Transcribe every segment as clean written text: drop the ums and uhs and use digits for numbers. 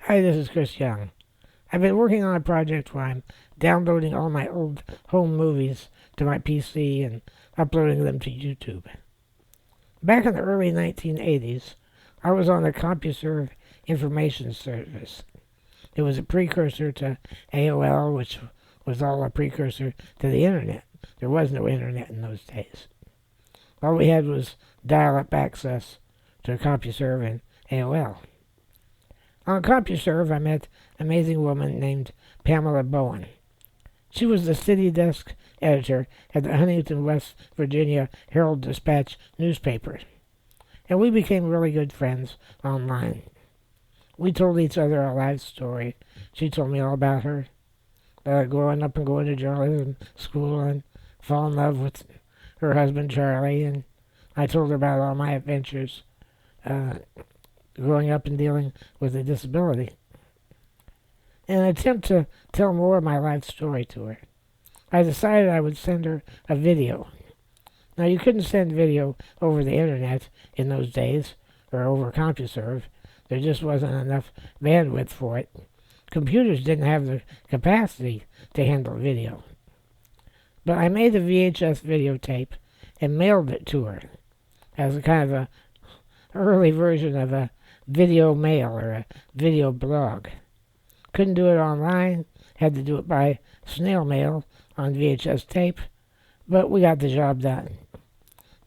Hi, this is Chris Young. I've been working on a project where I'm downloading all my old home movies to my PC and uploading them to YouTube. Back in the early 1980s, I was on the CompuServe information service. It was a precursor to AOL, which was all a precursor to the internet. There was no internet in those days. All we had was dial-up access to CompuServe and AOL. On CompuServe, I met an amazing woman named Pamela Bowen. She was the city desk editor at the Huntington, West Virginia Herald-Dispatch newspaper, and we became really good friends online. We told each other our life story. She told me all about her growing up and going to journalism school and fall in love with her husband Charlie, and I told her about all my adventures growing up and dealing with a disability. In an attempt to tell more of my life story to her, I decided I would send her a video. Now, you couldn't send video over the internet in those days, or over CompuServe. There just wasn't enough bandwidth for it. Computers didn't have the capacity to handle video. But I made a VHS videotape and mailed it to her as a kind of a early version of a video mail or a video blog. Couldn't do it online, had to do it by snail mail on VHS tape, but we got the job done.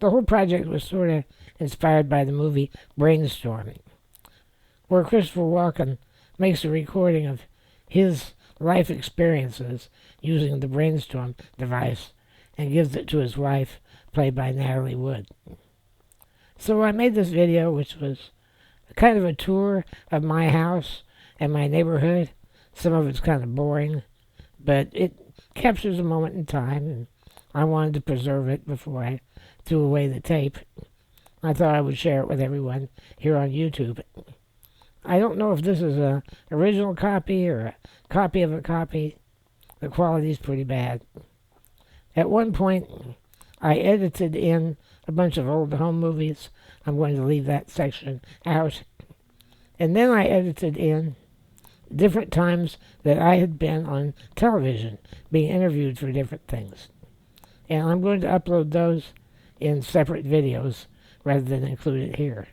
The whole project was sort of inspired by the movie Brainstorm, where Christopher Walken makes a recording of his life experiences using the Brainstorm device and gives it to his wife, played by Natalie. So I made this video, which was kind of a tour of my house and my neighborhood. Some of it's kind of boring, but it captures a moment in time, and I wanted to preserve it before I threw away the tape. I thought I would share it with everyone here on YouTube. I don't know if this is an original copy or a copy of a copy. The quality's pretty bad. At one point, I edited in a bunch of old home movies. I'm going to leave that section out. And then I edited in different times that I had been on television, being interviewed for different things. And I'm going to upload those in separate videos rather than include it here.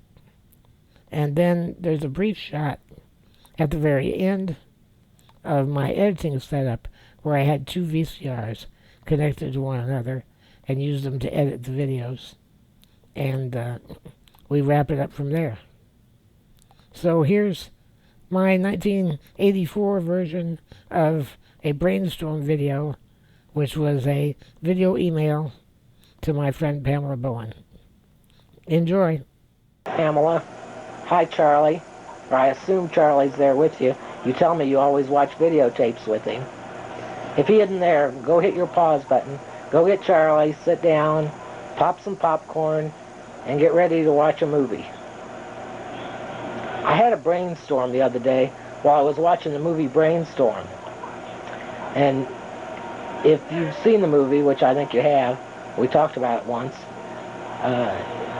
And then there's a brief shot at the very end of my editing setup where I had two VCRs connected to one another and used them to edit the videos. And we wrap it up from there. So here's my 1984 version of a Brainstorm video, which was a video email to my friend Pamela Bowen. Enjoy. Pamela, hi Charlie, or I assume Charlie's there with you. You tell me you always watch videotapes with him. If he isn't there, go hit your pause button, go get Charlie, sit down, pop some popcorn, and get ready to watch a movie. I had a brainstorm the other day while I was watching the movie Brainstorm. And if you've seen the movie, which I think you have, we talked about it once,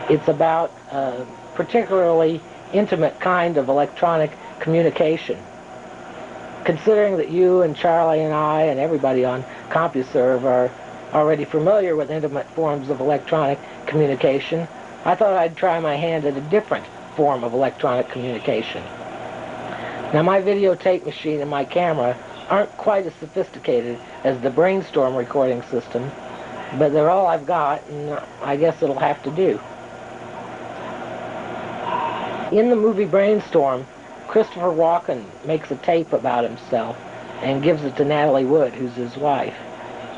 it's about a particularly intimate kind of electronic communication. Considering that you and Charlie and I and everybody on CompuServe are already familiar with intimate forms of electronic communication, I thought I'd try my hand at a different form of electronic communication. Now, my videotape machine and my camera aren't quite as sophisticated as the Brainstorm recording system, but they're all I've got, and I guess it'll have to do. In the movie Brainstorm, Christopher Walken makes a tape about himself and gives it to Natalie Wood, who's his wife.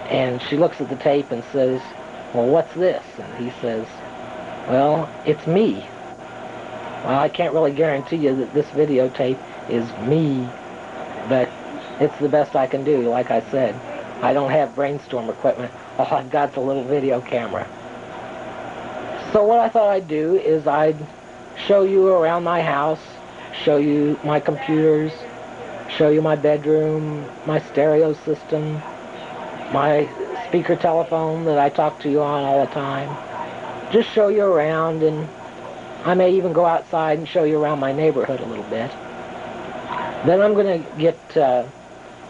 And she looks at the tape and says, "Well, what's this?" And he says, "Well, it's me." Well, I can't really guarantee you that this videotape is me, but it's the best I can do. Like I said, I don't have Brainstorm equipment. All I've got's a little video camera. So what I thought I'd do is I'd show you around my house, show you my computers, show you my bedroom, my stereo system, my speaker telephone that I talk to you on all the time. Just show you around, and I may even go outside and show you around my neighborhood a little bit. Then I'm going to get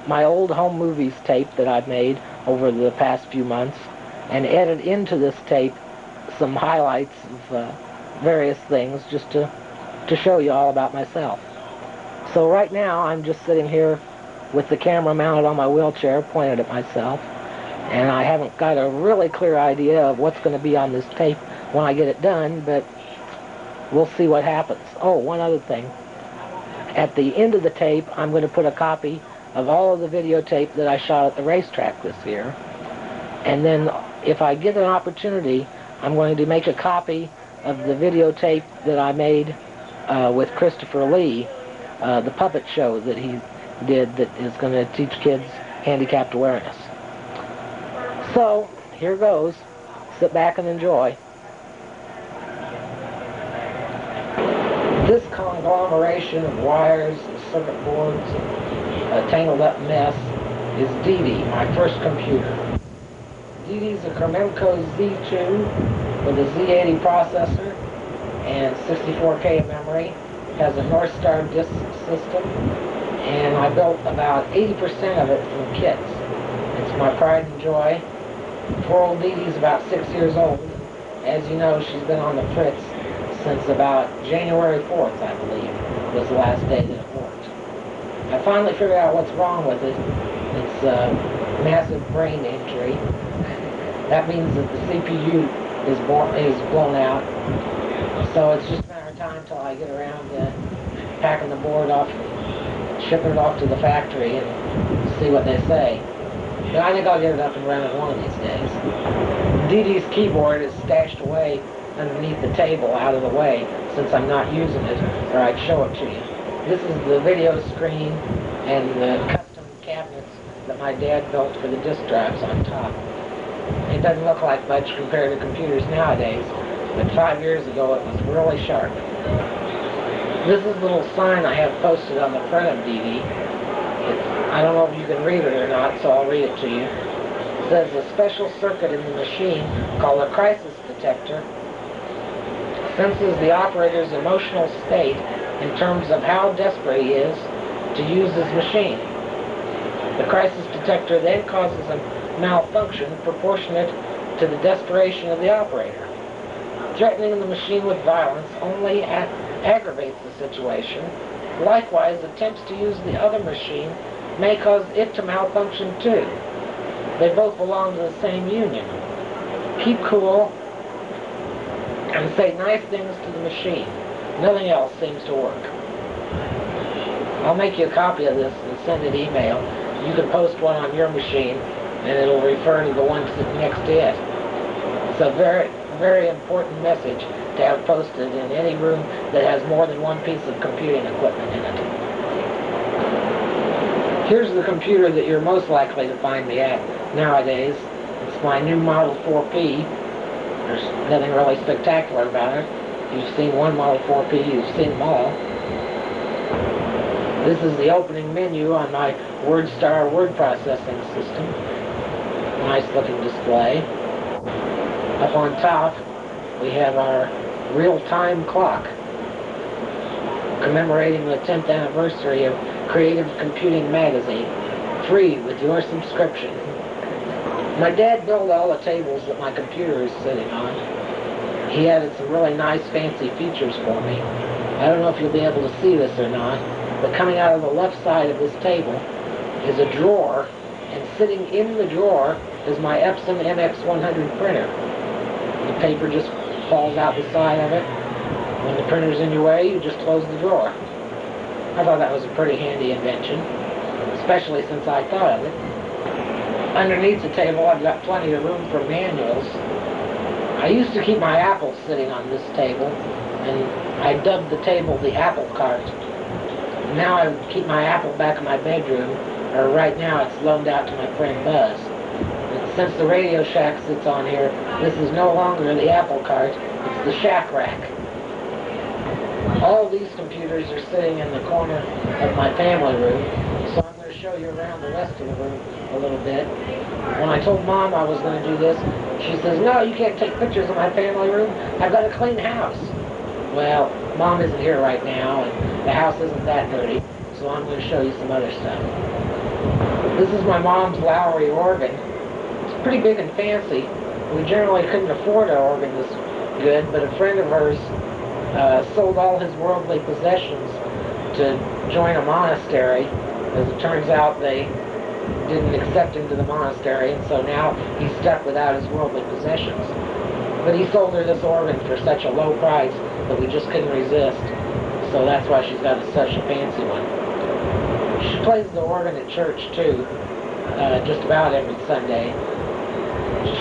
my old home movies tape that I've made over the past few months and edit into this tape some highlights of various things just to show you all about myself. So right now I'm just sitting here with the camera mounted on my wheelchair pointed at myself, and I haven't got a really clear idea of what's going to be on this tape when I get it done, but we'll see what happens. Oh, one other thing. At the end of the tape, I'm going to put a copy of all of the videotape that I shot at the racetrack this year. And then if I get an opportunity, I'm going to make a copy of the videotape that I made with Christopher Lee, the puppet show that he did that is going to teach kids handicapped awareness. So, here goes. Sit back and enjoy. This conglomeration of wires and circuit boards and a tangled up mess is Dee Dee, my first computer. Dee Dee's a Kermenco Z2 with a Z80 processor and 64K of memory. Has a North Star disk system, and I built about 80% of it from kits. It's my pride and joy. Poor old Dee Dee's about 6 years old. As you know, she's been on the fritz since about January 4th, I believe, was the last day that it worked. I finally figured out what's wrong with it. It's a massive brain injury. That means that the CPU is blown out. So it's just a matter of time until I get around to packing the board off and shipping it off to the factory and see what they say. But I think I'll get it up and running one of these days. Dee Dee's keyboard is stashed away underneath the table out of the way since I'm not using it, or I'd show it to you. This is the video screen and the custom cabinets that my dad built for the disk drives on top. It doesn't look like much compared to computers nowadays, but 5 years ago it was really sharp. This is a little sign I have posted on the front of Dee Dee. I don't know if you can read it or not, so I'll read it to you. It says a special circuit in the machine called a crisis detector senses the operator's emotional state in terms of how desperate he is to use his machine. The crisis detector then causes a malfunction proportionate to the desperation of the operator. Threatening the machine with violence only aggravates the situation. Likewise, attempts to use the other machine may cause it to malfunction too. They both belong to the same union. Keep cool and say nice things to the machine. Nothing else seems to work. I'll make you a copy of this and send it email. You can post one on your machine and it'll refer to the one sitting next to it. It's a very, very important message to have posted in any room that has more than one piece of computing equipment in it. Here's the computer that you're most likely to find me at nowadays. It's my new Model 4P. There's nothing really spectacular about it. You've seen one Model 4P, you've seen them all. This is the opening menu on my WordStar word processing system. Nice looking display. Up on top, we have our real-time clock commemorating the 10th anniversary of Creative Computing Magazine, free with your subscription. My dad built all the tables that my computer is sitting on. He added some really nice fancy features for me. I don't know if you'll be able to see this or not, but coming out of the left side of this table is a drawer, and sitting in the drawer is my Epson MX100 printer. The paper just falls out the side of it. When the printer's in your way, you just close the drawer. I thought that was a pretty handy invention, especially since I thought of it. Underneath the table, I've got plenty of room for manuals. I used to keep my apples sitting on this table, and I dubbed the table the apple cart. Now I keep my apple back in my bedroom, or right now it's loaned out to my friend Buzz. And since the Radio Shack sits on here, this is no longer the apple cart, it's the shack rack. All these computers are sitting in the corner of my family room, so I'm going to show you around the rest of the room a little bit. When I told Mom I was going to do this, she says, no, you can't take pictures of my family room. I've got a clean house. Well, Mom isn't here right now, and the house isn't that dirty, so I'm going to show you some other stuff. This is my mom's Lowry organ. It's pretty big and fancy. We generally couldn't afford an organ this good, but a friend of hers sold all his worldly possessions to join a monastery. As it turns out, they didn't accept him to the monastery, and so now he's stuck without his worldly possessions. But he sold her this organ for such a low price that we just couldn't resist. So that's why she's got such a fancy one. She plays the organ at church too, just about every Sunday.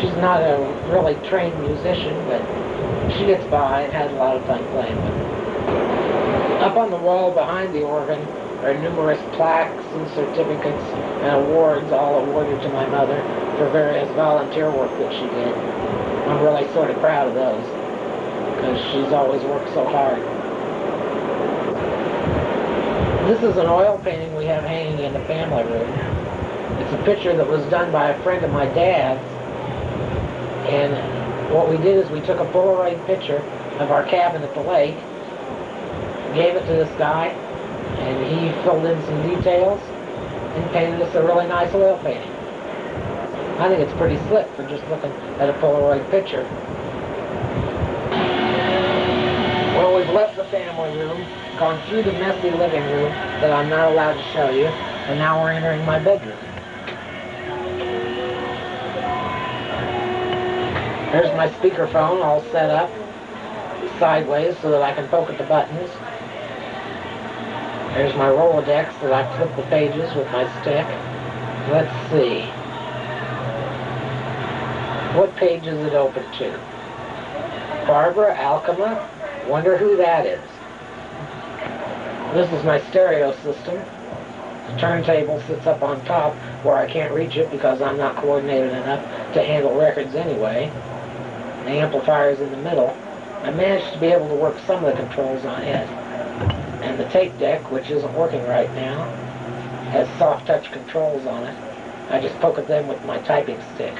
She's not a really trained musician, but she gets by and has a lot of fun playing with it. Up on the wall behind the organ are numerous plaques and certificates and awards, all awarded to my mother for various volunteer work that she did. I'm really sort of proud of those, because she's always worked so hard. This is an oil painting we have hanging in the family room. It's a picture that was done by a friend of my dad's, and what we did is we took a Polaroid picture of our cabin at the lake, gave it to this guy, and he filled in some details and painted us a really nice oil painting. I think it's pretty slick for just looking at a Polaroid picture. Well, we've left the family room, gone through the messy living room that I'm not allowed to show you, and now we're entering my bedroom. There's my speakerphone all set up sideways so that I can poke at the buttons. There's my Rolodex that I flip the pages with my stick. Let's see. What page is it open to? Barbara Alchema? Wonder who that is. This is my stereo system. The turntable sits up on top where I can't reach it because I'm not coordinated enough to handle records anyway. The amplifier's in the middle. I managed to be able to work some of the controls on it. And the tape deck, which isn't working right now, has soft touch controls on it. I just poke at them with my typing stick.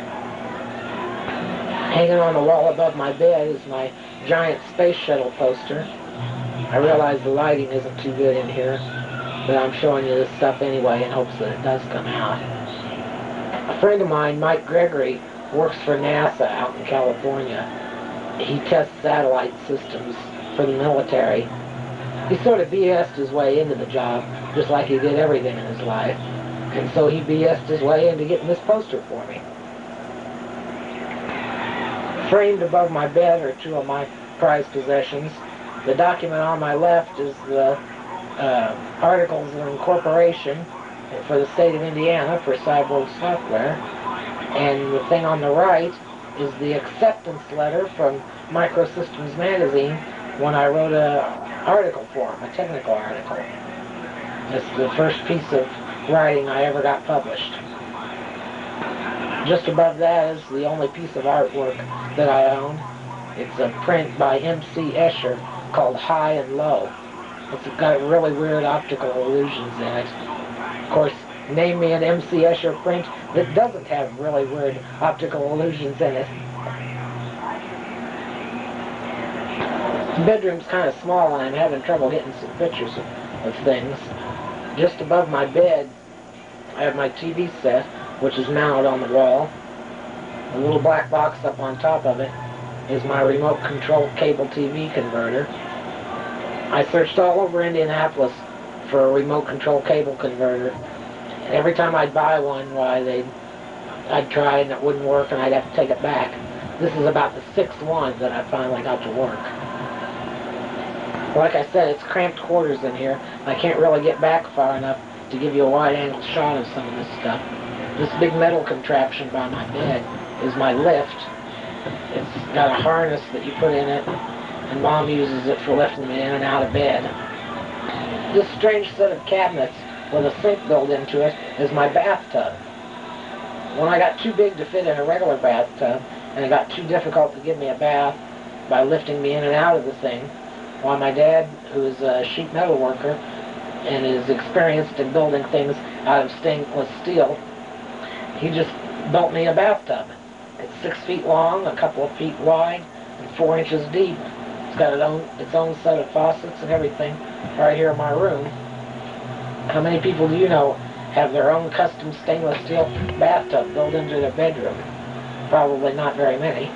Hanging on the wall above my bed is my giant space shuttle poster. I realize the lighting isn't too good in here, but I'm showing you this stuff anyway in hopes that it does come out. A friend of mine, Mike Gregory, works for NASA out in California. He tests satellite systems for the military. He sort of BS'd his way into the job, just like he did everything in his life. And so he BS'd his way into getting this poster for me. Framed above my bed are two of my prized possessions. The document on my left is the Articles of Incorporation for the state of Indiana for Cyborg Software. And the thing on the right is the acceptance letter from Microsystems Magazine when I wrote an article for them, a technical article. It's the first piece of writing I ever got published. Just above that is the only piece of artwork that I own. It's a print by M.C. Escher called High and Low. It's got really weird optical illusions in it. Of course, name me an M.C. Escher print that doesn't have really weird optical illusions in it. The bedroom's kind of small and I'm having trouble getting some pictures of things. Just above my bed, I have my TV set, which is mounted on the wall. A little black box up on top of it is my remote control cable TV converter. I searched all over Indianapolis for a remote control cable converter. And every time I'd buy one, why, I'd try and it wouldn't work and I'd have to take it back. This is about the sixth one that I finally got to work. Like I said, it's cramped quarters in here. I can't really get back far enough to give you a wide-angle shot of some of this stuff. This big metal contraption by my bed is my lift. It's got a harness that you put in it, and Mom uses it for lifting me in and out of bed. This strange set of cabinets with a sink built into it is my bathtub. When I got too big to fit in a regular bathtub, and it got too difficult to give me a bath by lifting me in and out of the thing, why my dad, who is a sheet metal worker and is experienced in building things out of stainless steel, he just built me a bathtub. It's 6 feet long, a couple of feet wide, and 4 inches deep. It's got its own set of faucets and everything right here in my room. How many people do you know have their own custom stainless steel bathtub built into their bedroom? Probably not very many.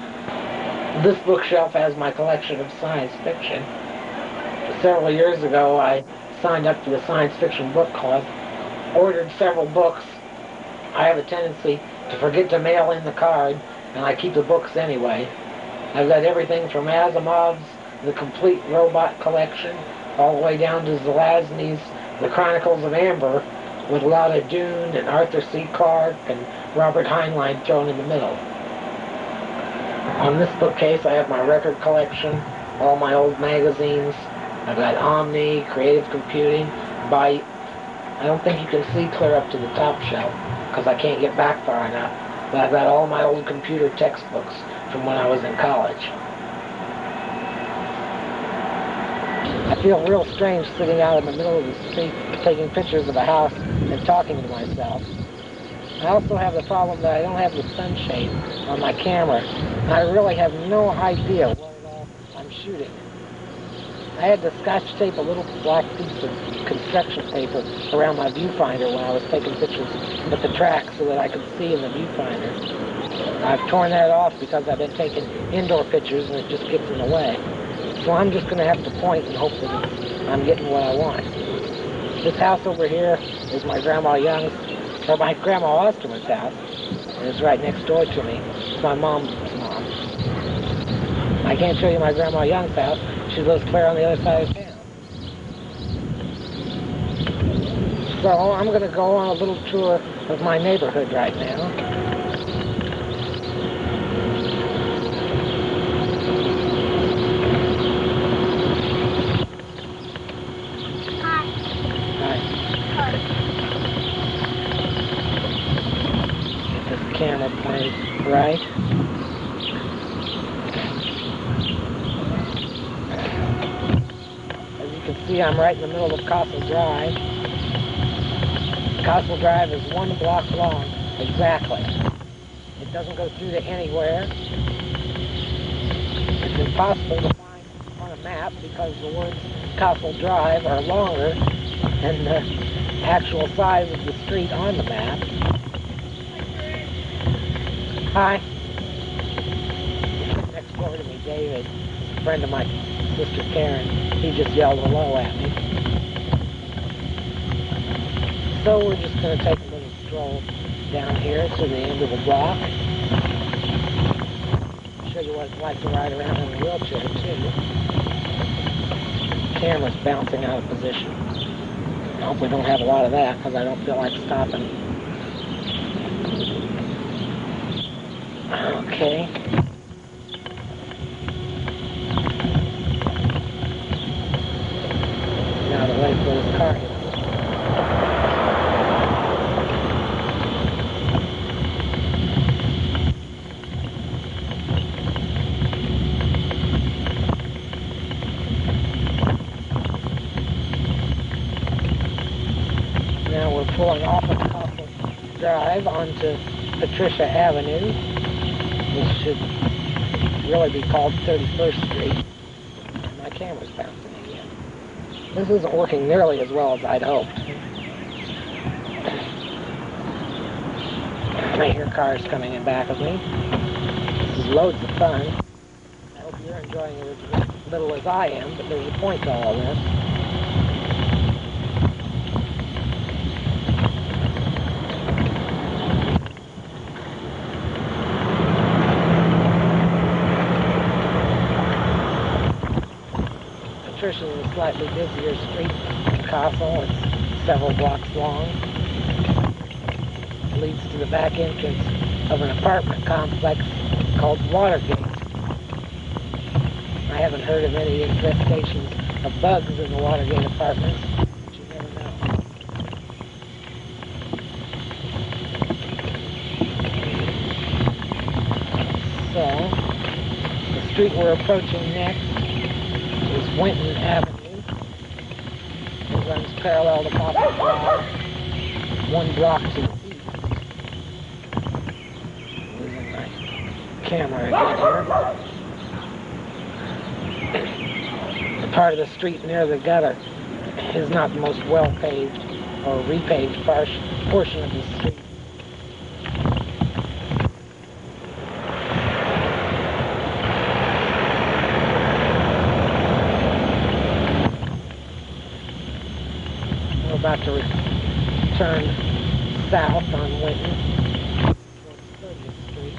This bookshelf has my collection of science fiction. Several years ago, I signed up for the science fiction book club, ordered several books. I have a tendency to forget to mail in the card, and I keep the books anyway. I've got everything from Asimov's The Complete Robot Collection, all the way down to Zelazny's The Chronicles of Amber, with Lotta Dune and Arthur C. Clarke and Robert Heinlein thrown in the middle. On this bookcase I have my record collection, all my old magazines. I've got Omni, Creative Computing, Byte. I don't think you can see clear up to the top shelf because I can't get back far enough, but I've got all my old computer textbooks from when I was in college. I feel real strange sitting out in the middle of the street taking pictures of a house and talking to myself. I also have the problem that I don't have the sunshade on my camera, and I really have no idea what at all I'm shooting. I had to scotch tape a little black piece of construction paper around my viewfinder when I was taking pictures with the track so that I could see in the viewfinder. I've torn that off because I've been taking indoor pictures and it just gets in the way. So I'm just going to have to point and hope that I'm getting what I want. This house over here is my Grandma Young's, or my Grandma Osterman's house, and it's right next door to me. It's my mom's mom. I can't show you my Grandma Young's house. She lives clear on the other side of town. So I'm going to go on a little tour of my neighborhood right now. Camera point right. As you can see, I'm right in the middle of Castle Drive. Castle Drive is 1 block long, exactly. It doesn't go through to anywhere. It's impossible to find on a map because the words Castle Drive are longer than the actual size of the street on the map. Hi. Next door to me, David, a friend of my sister Karen. He just yelled hello at me. So we're just going to take a little stroll down here to the end of the block. Show you what it's like to ride around in a wheelchair, too. The camera's bouncing out of position. I hope we don't have a lot of that because I don't feel like stopping. Okay. Now the wait for this car hits. Now we're pulling off of Castle Drive onto Patricia Avenue. This should really be called 31st Street. My camera's bouncing again. This isn't working nearly as well as I'd hoped. I hear cars coming in back of me. This is loads of fun. I hope you're enjoying it as little as I am, but there's a point to all this. Patricia is a slightly busier street than Castle. It's several blocks long. It leads to the back entrance of an apartment complex called Watergate. I haven't heard of any infestations of bugs in the Watergate apartments, but you never know. So, the street we're approaching next is Winton Avenue. It runs parallel to Castle Drive, 1 block to the east. Losing my camera again here. The part of the street near the gutter is not the most well paved. or repaved portion of the street. We're about to return south on Winton towards 30th Street.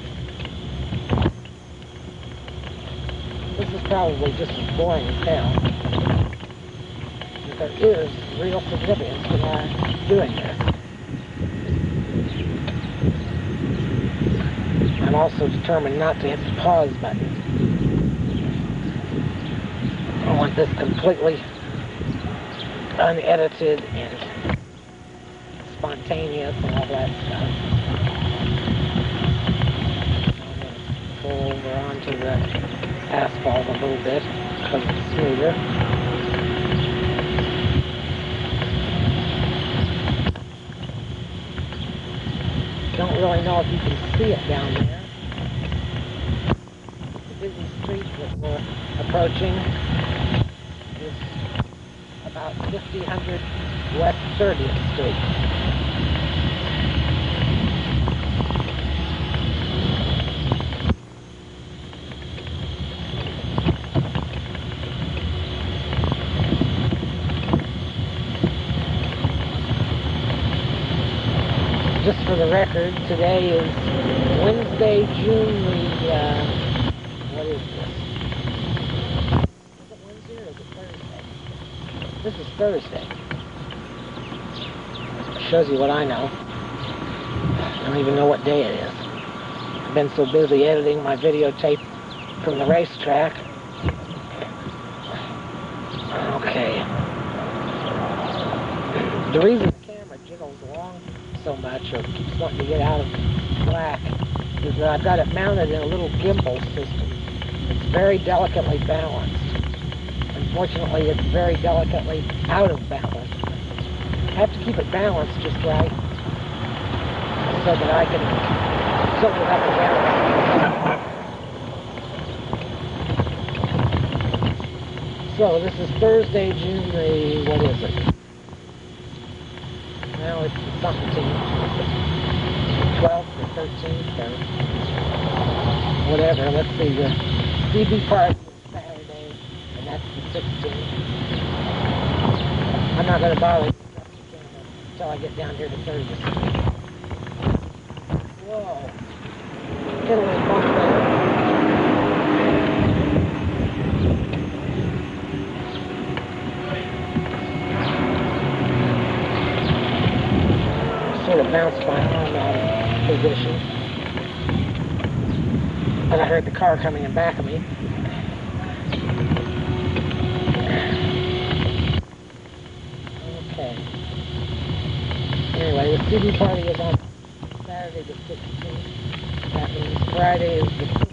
This is probably just as boring as hell. But there is real significance to my doing this. I'm also determined not to hit the pause button. I want this completely unedited and spontaneous and all that stuff. I'm going to pull over onto the asphalt a little bit because it's smoother. Don't really know if you can see it down there. The busy street that we're approaching is about 5000 West 30th Street. Just for the record, today is Wednesday, June the, what is this? Is it Wednesday or is it Thursday? This is Thursday. Shows you what I know. I don't even know what day it is. I've been so busy editing my videotape from the racetrack. Okay. The reason the camera jiggles along so much or keeps wanting to get out of whack is that I've got it mounted in a little gimbal system. It's very delicately balanced. Unfortunately, it's very delicately out of balance. I have to keep it balanced just right so that I can tilt it up and down. So this is Thursday, June the, what is it? Now it's the 12th or 13th or whatever. Let's see, the CB party is Saturday, and that's the 16th. I'm not going to bother until I get down here to 30th Street. Whoa. Get a little bump there. Sort of bounced my arm out of position. And I heard the car coming in back of me. Okay. Anyway, the CD party is on Saturday the 16th. That means Friday is the 15th.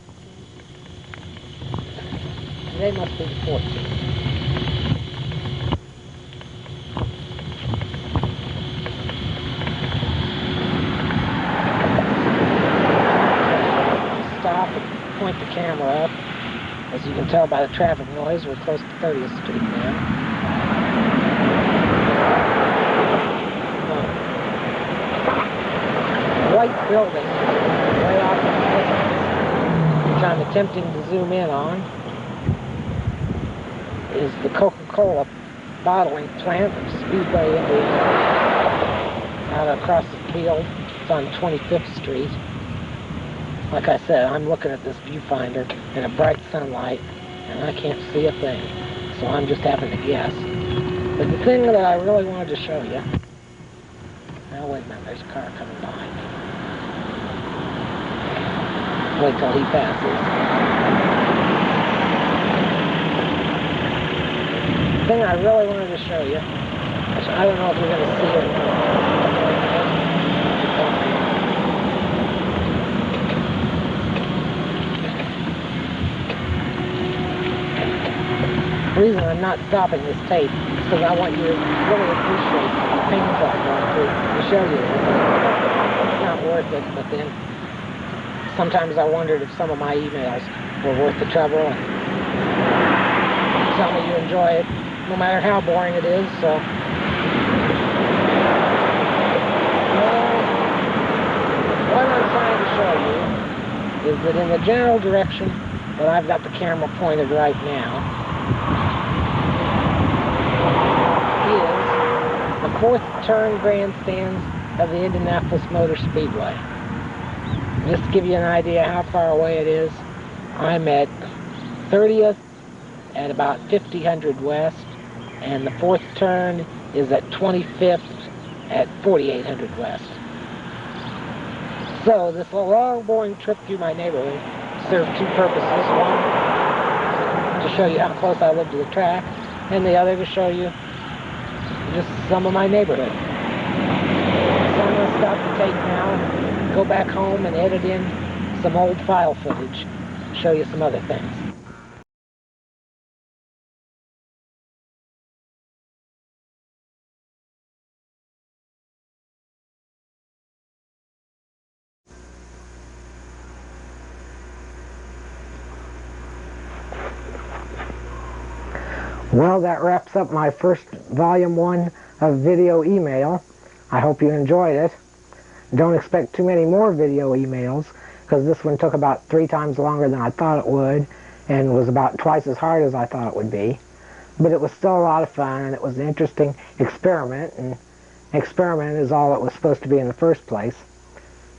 Today must be the 14th. Stop and point the camera up. As you can tell by the traffic noise, we're close to 30th Street now. White building way off in the distance, which I'm attempting to zoom in on, is the Coca-Cola bottling plant of Speedway, Indiana, out across the field. It's on 25th Street. Like I said, I'm looking at this viewfinder in a bright sunlight, and I can't see a thing, so I'm just having to guess. But the thing that I really wanted to show you... Now, wait a minute, there's a car coming by. Wait till he passes. The thing I really wanted to show you, which I don't know if you're going to see it or not. The reason I'm not stopping this tape is because I want you to really appreciate the pains I'm going through to show you this. It's not worth it, but then sometimes I wondered if some of my emails were worth the trouble, and tell me you enjoy it, no matter how boring it is, so show you is that in the general direction that I've got the camera pointed right now is the 4th turn grandstands of the Indianapolis Motor Speedway. Just to give you an idea how far away it is, I'm at 30th at about 5000 west, and the 4th turn is at 25th at 4800 west. So this long, boring trip through my neighborhood served 2 purposes. One, to show you how close I live to the track, and the other to show you just some of my neighborhood. So I'm going to stop the tape now and go back home and edit in some old file footage, show you some other things. Well, that wraps up my first volume 1 of video email. I hope you enjoyed it. Don't expect too many more video emails, because this one took about 3 times longer than I thought it would, and was about twice as hard as I thought it would be. But it was still a lot of fun, and it was an interesting experiment, and experiment is all it was supposed to be in the first place.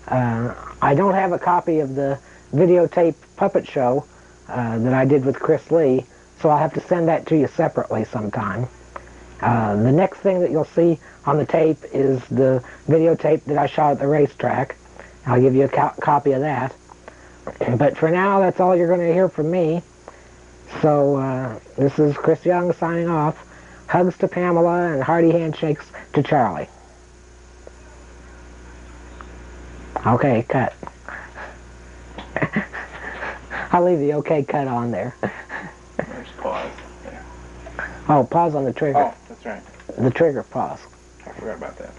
I don't have a copy of the videotape puppet show that I did with Chris Lee, so I'll have to send that to you separately sometime. The next thing that you'll see on the tape is the videotape that I shot at the racetrack. I'll give you a copy of that. But for now, that's all you're going to hear from me. So this is Chris Young signing off. Hugs to Pamela and hearty handshakes to Charlie. Okay, cut. I'll leave the okay cut on there. There's pause there. Oh, pause on the trigger. Oh, that's right. The trigger pause. I forgot about that.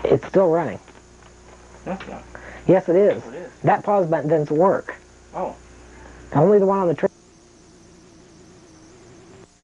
It's still running. No, it's not. Yes, it is. Yes, it is. That pause button doesn't work. Oh. Only the one on the trigger.